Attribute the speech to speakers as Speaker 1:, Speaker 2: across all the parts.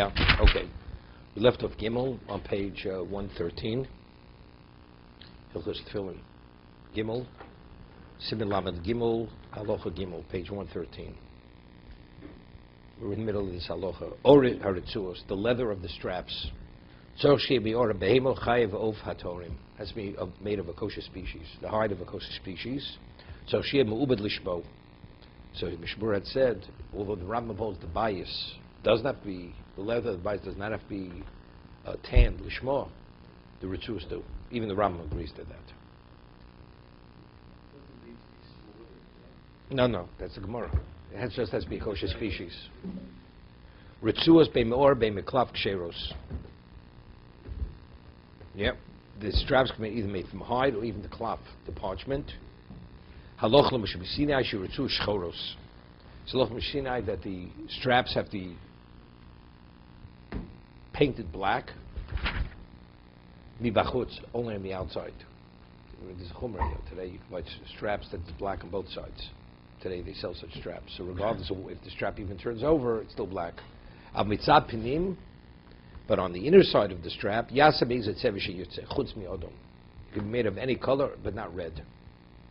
Speaker 1: Yeah, okay. We left off Gimel on page 113. Hilchos Tefillin. Gimel. Siman Lamed Gimel. Halacha Gimel, page 113. We're in the middle of this halacha. Orit haritzuos, the leather of the straps. Tzorch she'bi ora behemo chayev of hatorim. Has to be made of a kosher species, the hide of a kosher species. So she'eb me'ubed lishbo. So Mishna Berura had said, although the Rambam holds the bias does not be, the leather of the bias does not have to be tanned, lishmo, the ritzuos do. Even the Rambam agrees to that. No, that's the Gemara. It just has to be a kosher species. Ritzuos be'meor be'meklav ksheros. Yep. The straps can be either made from hide or even the cloth, the parchment. Haloch l'mishbisinai shiritzu shchoros. It's haloch l'mishbisinai that the straps have to be painted black. Mibachutz, only on the outside. There's a chumrah here. Today you can buy straps that's black on both sides. Today they sell such straps. So regardless of if the strap even turns over, it's still black. Av mitzad pinim, but on the inner side of the strap, yaseh be'ezet tzevi sheyutze, chutz mi'odom. It can be made of any color, but not red.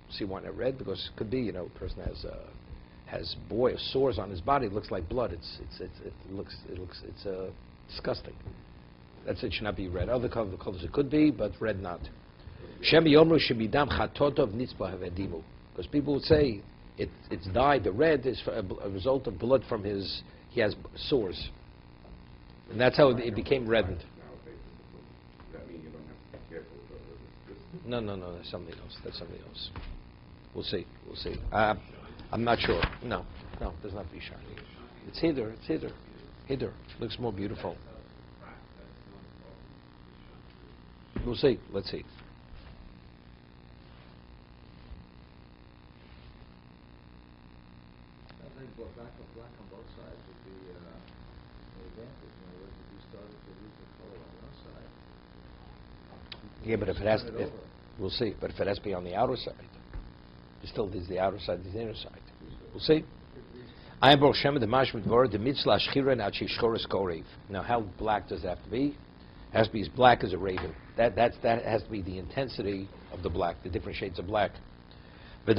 Speaker 1: See why not red? Because it could be, a person has sores on his body. It looks like blood. It's disgusting. That's it. Should not be red. Other colors it could be, but red not. Shem yomru shebidam chatotov nitzbah havedimu. Because people would say it's dyed. The red is a result of blood from he has sores, and that's how it became reddened. No, that's something else. We'll see. I'm not sure. No, there's not Bishan. It's Hider. Looks more beautiful. We'll see. Let's see.
Speaker 2: I think black on both sides would be an advantage. In other words, if you started to lose the color on one side.
Speaker 1: Yeah, but if it has to, we'll see. But if it has to be on the outer side, there's the outer side, there's the inner side. We'll see. Now, how black does it have to be? It has to be as black as a raven. That has to be the intensity of the black, the different shades of black. He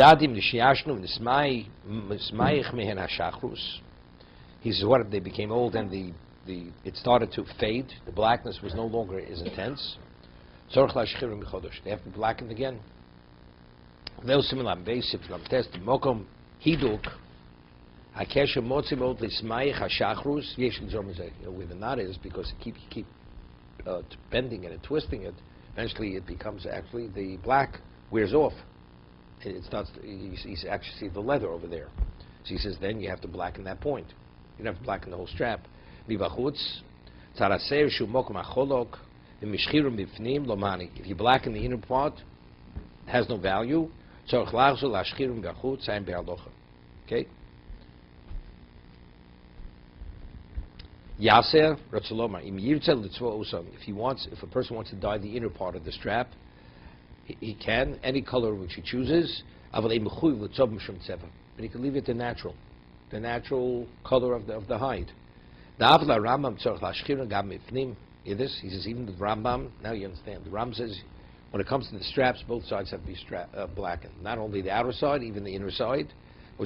Speaker 1: says, what if they became old and it started to fade? The blackness was no longer as intense. They have to be blackened again. Even that is because you keep bending it and twisting it. Eventually, it becomes actually the black wears off. It starts. You actually see the leather over there. So he says, then you have to blacken that point. You don't have to blacken the whole strap. If you blacken the inner part, it has no value. Okay. Yaser Ratzaloma. If a person wants to dye the inner part of the strap, he can, any color which he chooses, but he can leave it the natural color of the hide. He says, even the Rambam, now you understand, the Rambam says, when it comes to the straps, both sides have to be blackened. Not only the outer side, even the inner side. Now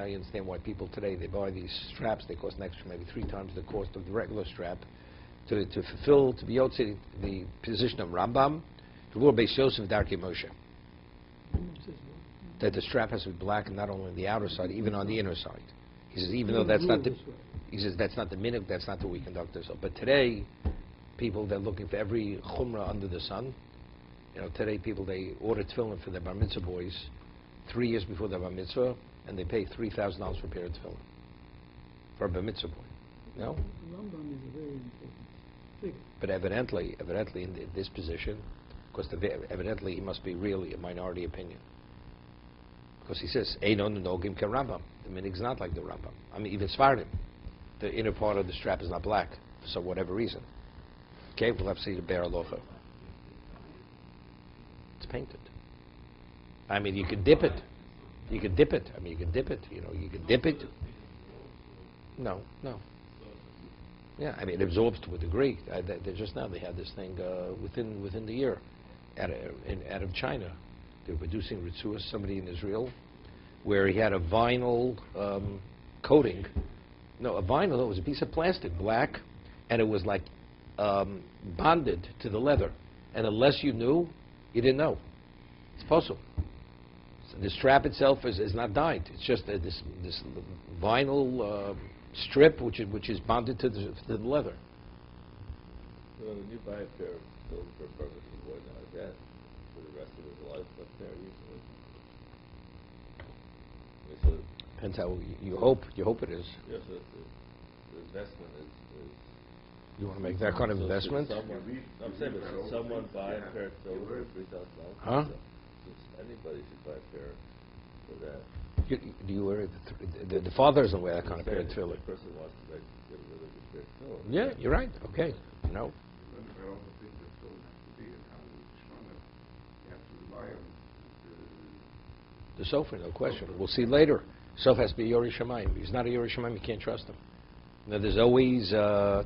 Speaker 1: you understand why people today, they buy these straps, they cost an extra maybe 3 times the cost of the regular strap to fulfill, to be able to the position of Rambam, that the strap has to be blackened not only on the outer side, even on the inner side. He says, even though that's not the minhag, that's not the way we conduct ourselves. But today, people, they're looking for every chumrah under the sun. Today people, they order tefillin for their bar mitzvah boys 3 years before their bar mitzvah, and they pay $3,000 for a pair of tefillin for a bar mitzvah boy. No?
Speaker 3: Rambam is a very important figure.
Speaker 1: But evidently in this position, because evidently he must be really a minority opinion. Because he says, Einon nogim ke Rambam. The minhag's not like the Rambam. I mean, even Sfardim, the inner part of the strap is not black for whatever reason. Okay, we'll have to see the Be'er Alocha. It's painted. I mean, you can dip it. I mean, you can dip it. You can dip it. No, no. Yeah, I mean, it absorbs to a degree. They just now they had this thing within the year out of China. They were producing ritzuas, somebody in Israel, where he had a vinyl coating. No, a vinyl. No, it was a piece of plastic, black, and it was like bonded to the leather. And unless you knew, you didn't know. It's possible. So the strap itself is not dyed. It's just this vinyl strip which is bonded to the leather.
Speaker 2: So when you buy a pair of clothes for a purpose, you wear that for the rest of his life, but they're usually. So
Speaker 1: Depends how you hope. You hope it is.
Speaker 2: yes, the investment is.
Speaker 1: You want to make that kind of
Speaker 2: So
Speaker 1: investment?
Speaker 2: should someone, I'm saying, but should someone buy a pair of clothes for $3,000?
Speaker 1: Huh?
Speaker 2: Anybody should buy a pair for that.
Speaker 1: Do you wear the father doesn't wear that kind of pair of
Speaker 2: If
Speaker 1: tefillin?
Speaker 2: a person wants to get a really good pair of clothes.
Speaker 1: Yeah, you're right. Okay. No.
Speaker 4: But I also think that clothes have to be in how Shlomo. You have to rely on
Speaker 1: The sofa, no question. We'll see later. Sofa has to be Yori Shamayim. If he's not a Yori Shamayim, you can't trust him. Now, there's always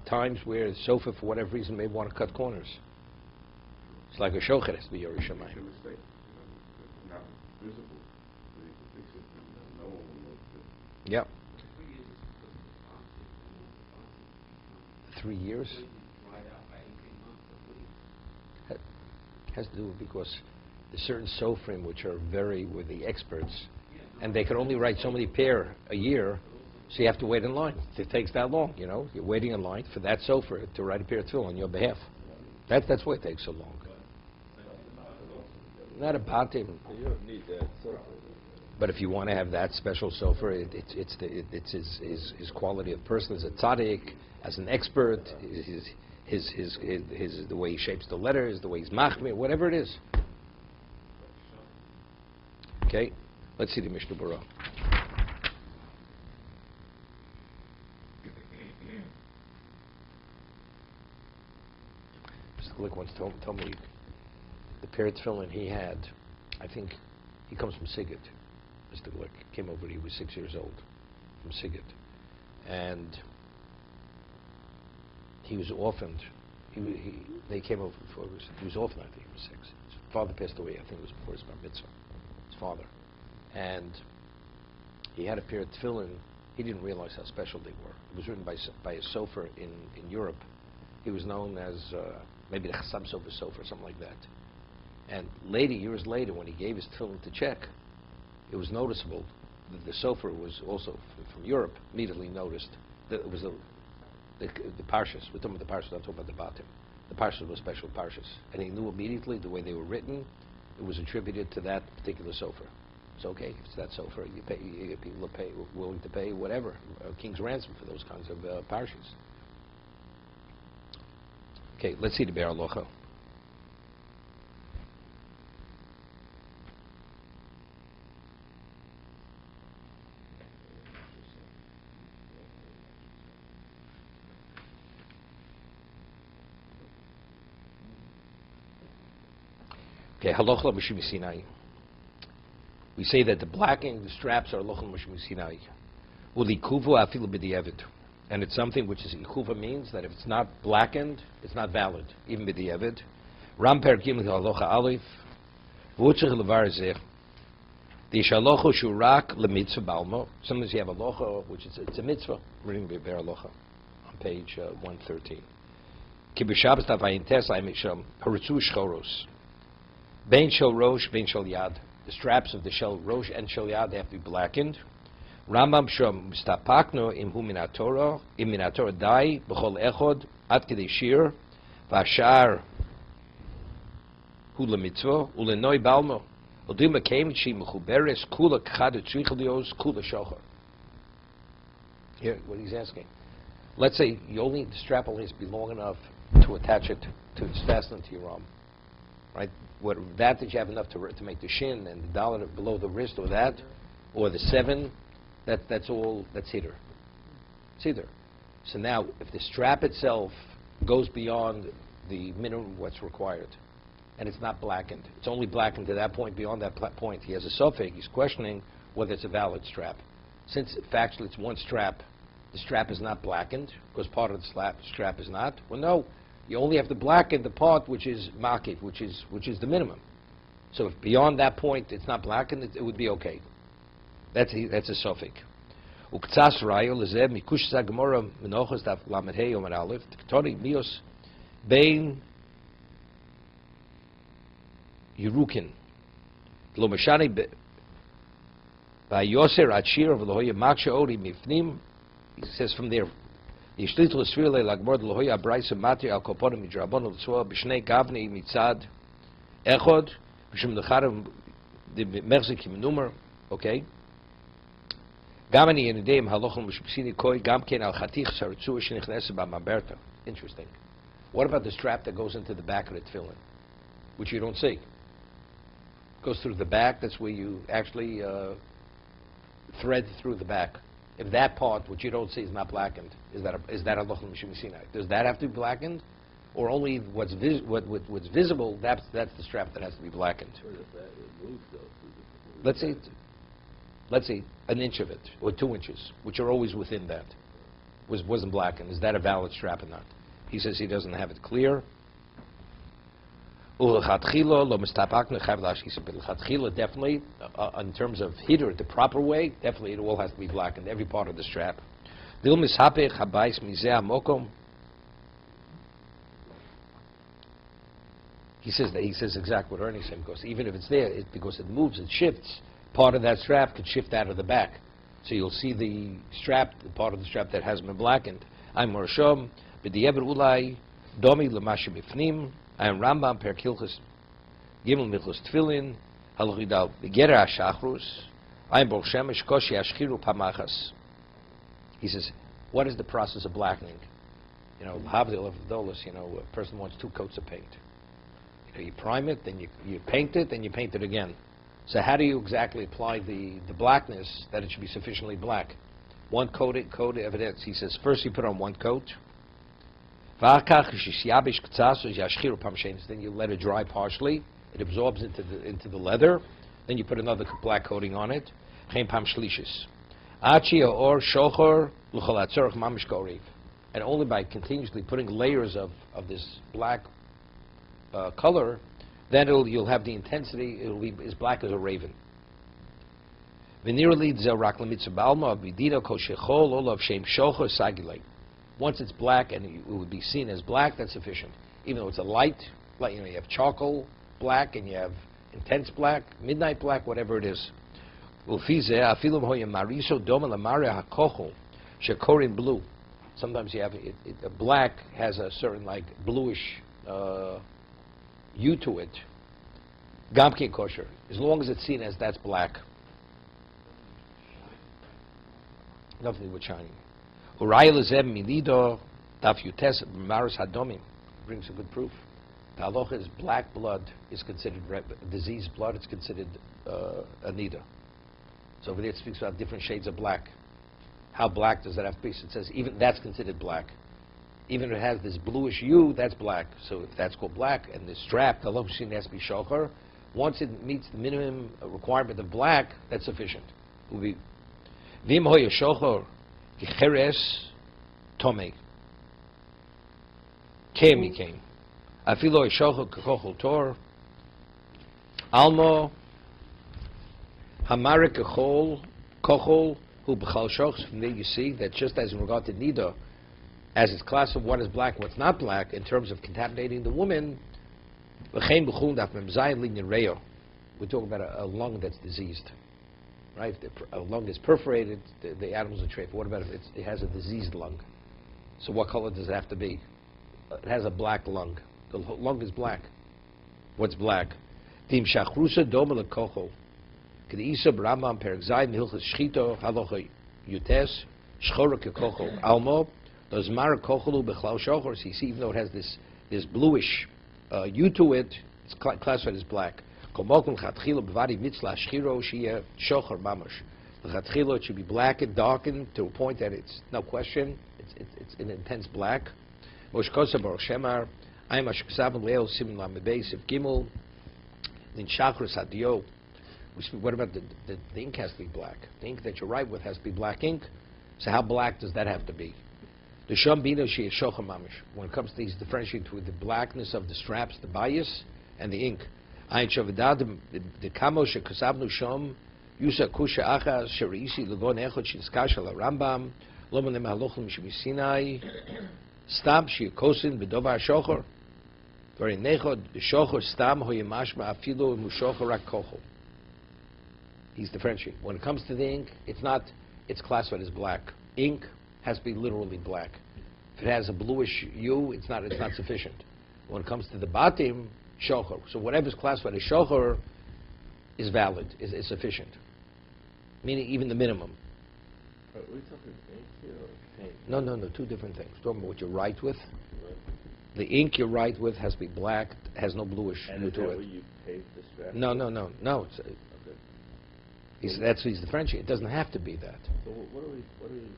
Speaker 1: times where the sofa, for whatever reason, may want to cut corners. It's like a shochet has to be Yori
Speaker 4: Make a
Speaker 1: Shamayim.
Speaker 4: mistake, not visible, so you can fix it and no one will notice it.
Speaker 1: Yep. 3 years? Has to do with because there's certain sofrim which are with the experts, and they can only write so many pair a year, so you have to wait in line. It takes that long, you know. You're waiting in line for that sofer to write a pair of tefillin on your behalf. That's why it takes so long. Not a batim.
Speaker 2: You don't need that sofa.
Speaker 1: But if you want to have that special sofer, it's his quality of person as a tzaddik, as an expert, his the way he shapes the letters, the way he's machmir, whatever it is. Okay, let's see the Mishna Berura. Mr. Glick once told me the pair of tefillin he had. I think he comes from Sigurd. Mr. Glick came over. He was 6 years old from Sigurd, and he was orphaned. They came over before he was orphaned. I think he was 6. His father passed away. I think it was before his bar mitzvah. His father, and he had a pair of tefillin. He didn't realize how special they were. It was written by a sofer in Europe. He was known as maybe the Chassam Sofer or something like that. And years later, when he gave his tefillin to check, it was noticeable that the sofer was also from Europe. Immediately noticed that it was the parshas. We're talking about the parshas. I'm talking about the batim. The parshas were special parshas, and he knew immediately the way they were written. It was attributed to that particular sofer. It's okay if it's that sofer. You get people willing to pay whatever king's ransom for those kinds of parshas. Okay, let's see the Be'er Halacha. Okay, halacha l'mishim Sinai. We say that the blacking, the straps are halacha l'mishim Sinai. U'likuvu afilu b'di'evid. And it's something which is ikuva means that if it's not blackened, it's not valid, even b'di'evid. Ram per gimel halacha alif. V'utzich levar zeh. The halacha shurak lemitzvah balmo. Sometimes you have a halacha which it's a mitzvah. Reading the Be'er Halacha on page 113. Ki b'Shabbos tavayin tes ha'imisham haritzu shchoros. Bein shel rosh, bein shel yad. The straps of the shel rosh and shel yad, they have to be blackened. Rambam shom mistapakno im hu minatora, im minatora dai b'chol echod ad kedei shir v'ashar hu lemitzvah ulenoi balmo odim akem shi mechuberes kula kchad tzrichlios kula shochar. Here, what he's asking. Let's say the strap only has to be long enough to attach it to its fastened to your arm, right? That you have enough to make the shin and the dollar below the wrist, or the 7, that's all. That's cedar. Cedar. So now, if the strap itself goes beyond the minimum what's required, and it's not blackened, it's only blackened to that point. Beyond that point, he has a suffix. He's questioning whether it's a valid strap. Since factually it's one strap, the strap is not blackened because part of the strap is not. Well, no, you only have to blacken the part which is makif, which is the minimum. So if beyond that point it's not blackened, it would be okay. That's a suffix. Uktsas rayo lezeh mikush zagmora menochos daf lamed hey omer aleph ktoni mios bein Yerukin. Lo mashani Yoser Achir of Lohoya Maksha Ori Mifnim. He says from there, Yishtlitu L'Svile Lagmor Lohoya Abraisa Matri Al Koponim Midrabon L'Tzua B'Shnei Gavni Mitzad Echod B'Shem Lecharim the Merzikim Numer. Okay. Gamani Yenideim Halochim B'Shpsini Koi Gamken Al Chatich Saritzu Shenichnes B'Maberta. Interesting. What about the strap that goes into the back of the tefillin, which you don't see? Goes through the back. That's where you actually thread through the back. If that part, which you don't see, is not blackened, is that a lochel mishum sinai? Does that have to be blackened, or only what's visible? That's the strap that has to be blackened. Let's say an inch of it or 2 inches, which are always within that, wasn't blackened. Is that a valid strap or not? He says he doesn't have it clear. Definitely, in terms of heater, the proper way, definitely it all has to be blackened, every part of the strap. He says exactly what Ernie said, because even if it's there, because it moves, it shifts, part of that strap could shift out of the back. So you'll see the strap, the part of the strap that hasn't been blackened. I'm Morshom, b'di'ever ulai, domi l'mashe b'fnim, I am Rambam per Kilchus Gimel Michus Tefillin Halchidal Begera Shachrus I am Baruch Shemesh Koshi Ashchiru Pamachas. He says, what is the process of blackening? Havdil of Dolis, a person wants 2 coats of paint. You prime it, then you paint it, then you paint it again. So how do you exactly apply the blackness that it should be sufficiently black? 1 coat of evidence. He says, first you put on 1 coat. Then you let it dry partially. It absorbs into the leather. Then you put another black coating on it. And only by continuously putting layers of this black color, then you'll have the intensity. It'll be as black as a raven. Once it's black and it would be seen as black, that's sufficient. Even though it's a light, you have charcoal black and you have intense black, midnight black, whatever it is. Sometimes you have black has a certain bluish hue to it. Gamkin kosher, as long as it's seen as that's black. Nothing with shining. Brings a good proof. The halacha is black blood is considered diseased blood. It's considered anida. So over there it speaks about different shades of black. How black does that have to be? So it says even that's considered black. Even if it has this bluish hue, that's black. So if that's called black, and the strap, the halacha has to be shocher. Once it meets the minimum requirement of black, that's sufficient. Will be vim hoya shocher. Cheres Tomei Kemi came. Afilo Eshochel Kochel Tor Almo Hamarik Kochel who Bechal Shochs. From there you see that just as in regard to Nida, as it's class of what is black and what's not black, in terms of contaminating the woman, we're talking about a lung that's diseased. Right? If a lung is perforated, the animals are trained. What about if it has a diseased lung? So what color does it have to be? It has a black lung. The lung is black. What's black? Tim shachrusa domel kochel. Kedisa b'Rambam perek zayin hilchas shchito halocha yutes shchora kekochel almo does mara kochelu bechlal shochor. So you see, even though it has this bluish hue to it, it's classified as black. It should be blackened, darkened to a point that it's no question. It's an intense black. What about the ink has to be black. The ink that you write with has to be black ink. So how black does that have to be? The Sham Bina Shi Shocha Mamish. When it comes to these differentiate between the blackness of the straps, the bias, and the ink. Ayin Shavadad the Kamo Shekasabnu Sham Yusa Kusha Achas Sharisi Lugon Echot Shinskash Al Rambam Lomanem Halochim Shemisinai Stam Shikosin Bedovar Shocher. Very nechod the Shocher Stam Hoyemashma Afilu Mushocher Rak Kochel. He's differentiating. When it comes to the ink, it's classified as black. Ink has to be literally black. If it has a bluish hue, it's not sufficient. When it comes to the batim, shocher. So whatever's classified as shocher is valid, is sufficient. Meaning even the minimum.
Speaker 5: Are we talking ink here or paint?
Speaker 1: No, two different things. Talking about what you write with.
Speaker 5: Right.
Speaker 1: The ink you write with has to be black, has no bluish
Speaker 5: And
Speaker 1: hue
Speaker 5: is that
Speaker 1: to
Speaker 5: where
Speaker 1: it.
Speaker 5: you paint the strap?
Speaker 1: No. It's,
Speaker 5: Okay.
Speaker 1: that's what he's differentiating. It doesn't have to be that.
Speaker 5: So what are we coloring the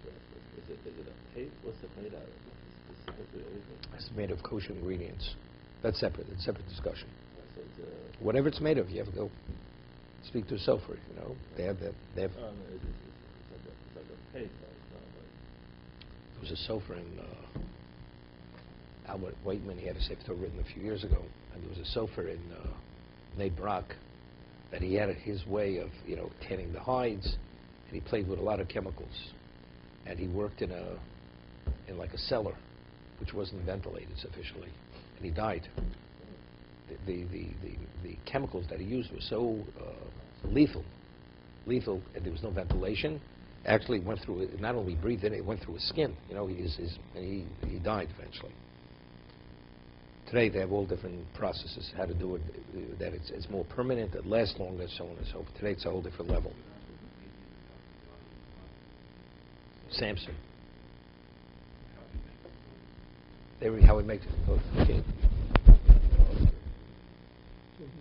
Speaker 5: strap with? Is it a paint? What's it made out of? Specifically anything?
Speaker 1: It's made of kosher ingredients. That's separate. It's a separate discussion.
Speaker 5: So it's
Speaker 1: Whatever it's made of, you have to go speak to a sofer. They have that.
Speaker 5: it's like a paint. Though. It's not like.
Speaker 1: There was a sofer in Albert Whiteman. He had a sefer written a few years ago, and there was a sofer in Nate Brock that he had his way of tanning the hides, and he played with a lot of chemicals, and he worked in like a cellar, which wasn't ventilated sufficiently, and he died. The chemicals that he used were so lethal, and there was no ventilation. Actually, went through it. Not only breathed in it went through his skin. And he died eventually. Today they have all different processes how to do it. That it's more permanent, it lasts longer, so on and so forth. Today it's a whole different level. Samson. How he makes it. Oh, okay.
Speaker 3: Talking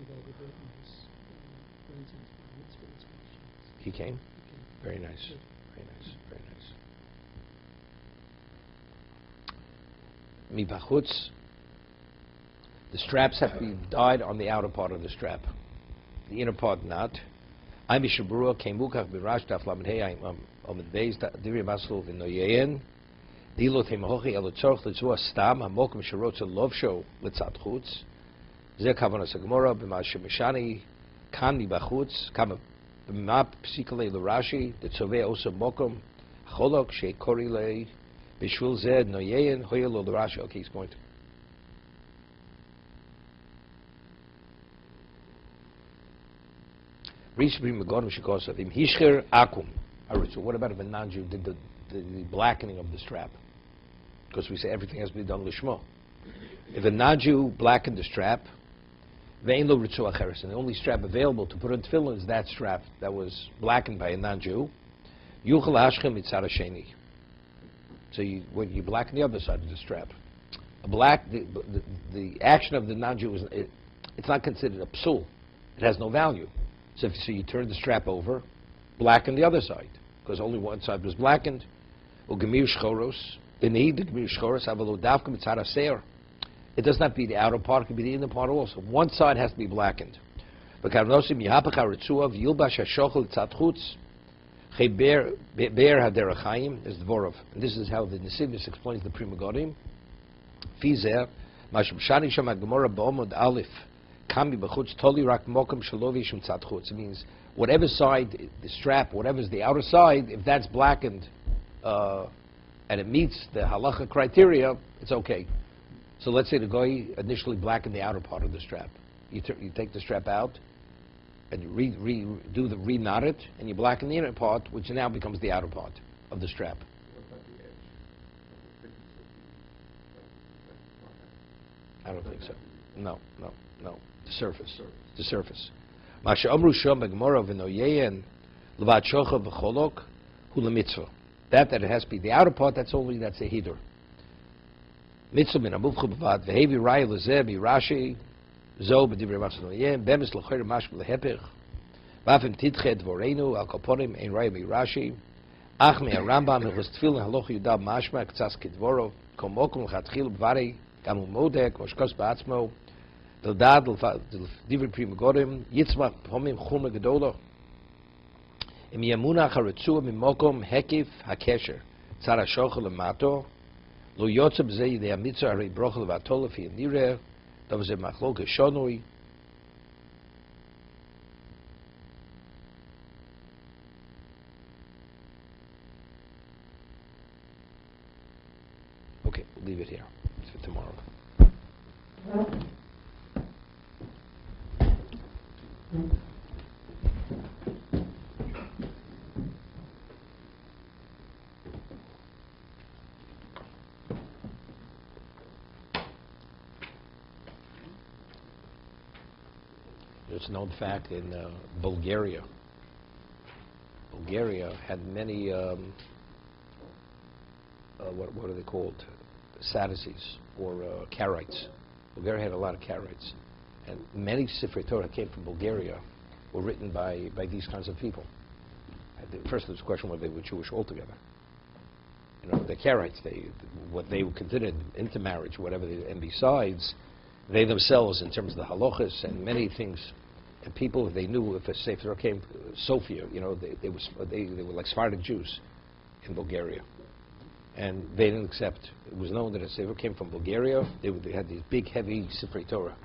Speaker 3: about the greatness, runs into the mitzvah instructions.
Speaker 1: He came.
Speaker 3: Okay.
Speaker 1: Very nice.
Speaker 3: Good.
Speaker 1: Very nice. Very nice. Mibachutz. The straps have to be dyed on the outer part of the strap. The inner part not. I'm Mishna Berura Kemukach Birash Daf Lamed Hey Amid Beis Diri Maslu V'Noyein Dilo Teimahochi Elotzorch Litzua Stam Hamokim Sherotza Lovsho Litzat Chutz Zeh Kavanas HaGemora B'ma Shemeshani Kan Mibachutz Kama B'ma Psikale L'Rashi Detzoveh Osa Mokom Cholok Shei Kori Lei B'Shvil Zeh Noyein Hoyelo L'Rashi. Okay, he's going to. So what about if a non-Jew did the blackening of the strap? Because we say everything has to be done lishmo. If a non-Jew blackened the strap, and the only strap available to put on tefillin is that strap that was blackened by a non-Jew, so when you blacken the other side of the strap, the action of the non-Jew it's not considered a psul. It has no value. So you turn the strap over, blacken the other side, because only one side was blackened. It does not be the outer part, it can be the inner part also. One side has to be blackened. This is how the Nesivis explains the Pri Megadim. It means whatever side, the strap, whatever's the outer side, if that's blackened and it meets the halacha criteria, it's okay. So let's say the guy initially blackened the outer part of the strap. You take the strap out and you re-knot it, and you blacken the inner part, which now becomes the outer part of the strap.
Speaker 4: What about the edge? The thickness of the
Speaker 1: I don't think so. No. The surface. Masha Amru Shom Gemara V'Noyein Levat Shocha V'Cholok Hu LeMitzvah. That it has to be the outer part. That's a hidur. Mitzvah Min Amuvcha B'Vad V'Hevi Raya L'Zeh B'Rashi Zo B'Divrei Masha Noyein Bemis L'Choyer Mashma L'Hepech V'Afim Tidche Dvorenu Al Kaponim Ein Raya B'Rashi Ach Me HaRambam Hilchos Tefillin Haloch Yudab Mashma K'tzas K'Dvoro Kol Mokum L'Chatchil B'Varei Gam Hu Modek Moshkos B'Atzmo Dildad Divrei Pri Megadim Yitzmach Pomim Chume Gedolah Im Yamunach haritzua mimokom hekif hakesher. Tzara shochel lemato. Lo yotze b'zeh yidei hamitzah harei brochel v'atol lefi nireh. Dav ze machlok shonui. Okay, we'll leave it here. It's for tomorrow. It's a known fact in Bulgaria. Bulgaria had many, what are they called? Sadducees or Karaites. Bulgaria had a lot of Karaites. And many Sifrei Torah came from Bulgaria were written by these kinds of people. First there was a question whether they were Jewish altogether. You know, the Karaites, what they were considered intermarriage, whatever, and besides, they themselves, in terms of the halachas and many things, and people, they knew if a Sefer Torah came, Sofia, you know, they were like Sephardic Jews in Bulgaria. And they didn't accept. It was known that a Sefer came from Bulgaria. They had these big, heavy Sifrei Torah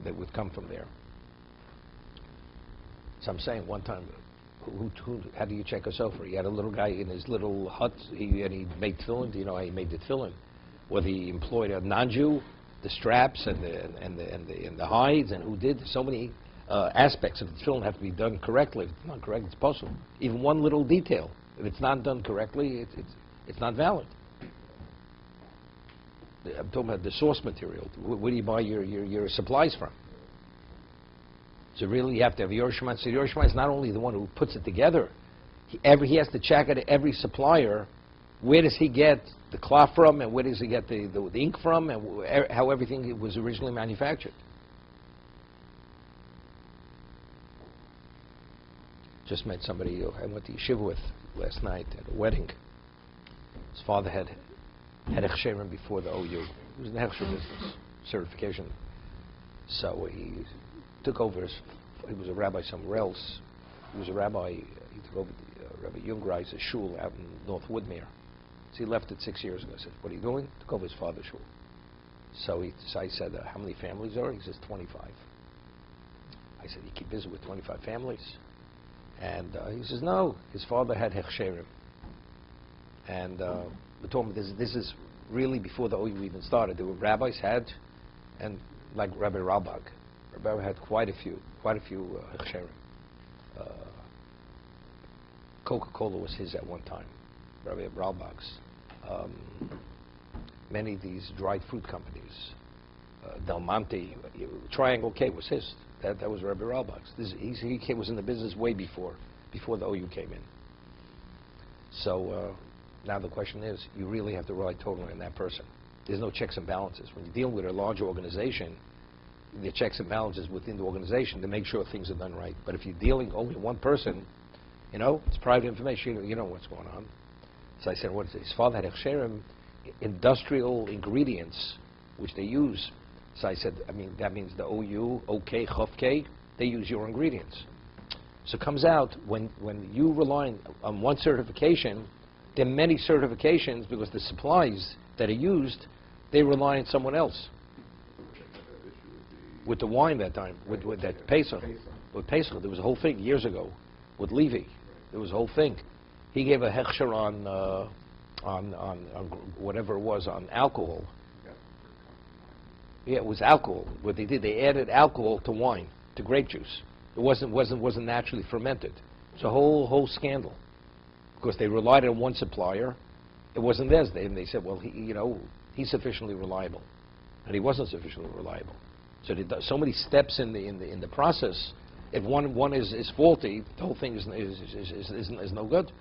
Speaker 1: that would come from there. So I'm saying one time, how do you check a Sefer? He had a little guy in his little hut, and he made tefillin. Do you know how he made the tefillin? Whether he employed a non-Jew, the straps and the hides, and who did so many aspects of the tefillin have to be done correctly. If it's not correct, it's possible. Even one little detail, if it's not done correctly, it's not valid. I'm talking about the source material. Where do you buy your supplies from? So really, you have to have Yerushalayim. So Yerushalayim is not only the one who puts it together. He has to check at every supplier. Where does he get the cloth from, and where does he get the ink from, and how everything was originally manufactured? Just met somebody I went to yeshiva with last night at a wedding. His father had hechsherim before the OU. He was in the hechsher business, certification. So he took over he was a rabbi somewhere else. He was a rabbi, he took over Rabbi Jungreis' shul out in North Woodmere. So he left it 6 years ago. I said, what are you doing? Took over his father's shul. So I said, how many families are? He says, 25. I said, you keep busy with 25 families? And he says, no, his father had hechsherim. And we told him this is really before the OU even started. There were rabbis had, and like Rabbi Ralbag. Rabbi had quite a few hechsherim. Coca-Cola was his at one time, Rabbi Ralbag's. Many of these dried fruit companies, Del Monte, Triangle K was his. That was Rabbi Ralbag's. He was in the business way before the OU came in. So now the question is, you really have to rely totally on that person. There's no checks and balances. When you're dealing with a larger organization, the checks and balances within the organization to make sure things are done right. But if you're dealing only one person, you know, it's private information, you know what's going on. So I said, what is it? His father had hechsherim, industrial ingredients, which they use. So I said, I mean, that means the OU, OK, Chofk, they use your ingredients. So it comes out, when you rely on one certification, there are many certifications because the supplies that are used, they rely on someone else. With the wine that time, with that Pesach. With Pesach, there was a whole thing years ago. With Levi, there was a whole thing. He gave a hechsher on whatever it was, on alcohol. Yeah, it was alcohol. What they did, they added alcohol to wine, to grape juice. It wasn't naturally fermented. It's a whole scandal because they relied on one supplier. It wasn't theirs. They said, well, he's sufficiently reliable, and he wasn't sufficiently reliable. So so many steps in the process. If one is faulty, the whole thing is no good.